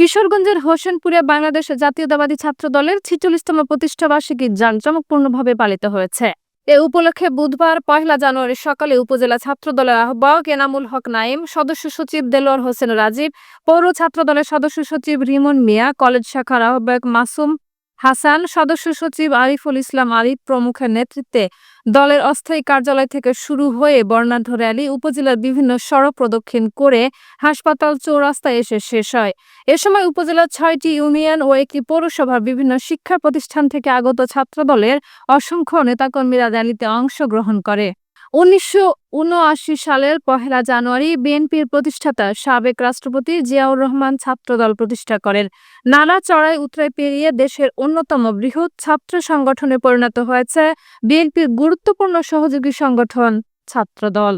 কিশোরগঞ্জের হোসেনপুরে বাংলাদেশ জাতীয়তাবাদী ছাত্র দলের ৪৬তম প্রতিষ্ঠাবার্ষিকী জাঁকজমকপূর্ণভাবে পালিত হয়েছে। এ উপলক্ষে বুধবার ১ জানুয়ারি সকালে উপজেলা ছাত্র দলের আহ্বায়ক এনামুল হক নাঈম, সদস্য সচিব দেলোয়ার হোসেন রাজীব, পৌর ছাত্র দলের সদস্য সচিব রিমন মিয়া, কলেজ শাখার আহ্বায়ক মাসুম হাসান, সদস্য সচিব আরিফুল ইসলাম আরিফ প্রমুখের নেতৃত্বে দলের অস্থায়ী কার্যালয় থেকে শুরু হয়ে বর্ণাঢ্য র্যালি উপজেলার বিভিন্ন সড়ক প্রদক্ষিণ করে হাসপাতাল চৌরাস্তায় এসে শেষ হয়। এ সময় উপজেলার ৬টি ইউনিয়ন ও একটি পৌরসভার বিভিন্ন শিক্ষা প্রতিষ্ঠান থেকে আগত ছাত্রদলের অসংখ্য নেতাকর্মীরা র্যালিতে অংশগ্রহণ করে। ১৯৭৯ সালের ১ জানুয়ারি বিএনপির প্রতিষ্ঠাতা সাবেক রাষ্ট্রপতি জিয়াউর রহমান ছাত্রদল প্রতিষ্ঠা করেন। নানা চড়াই উতরাই পেরিয়ে দেশের অন্যতম বৃহৎ ছাত্র সংগঠনে পরিণত হয়েছে বিএনপির গুরুত্বপূর্ণ সহযোগী সংগঠন ছাত্রদল।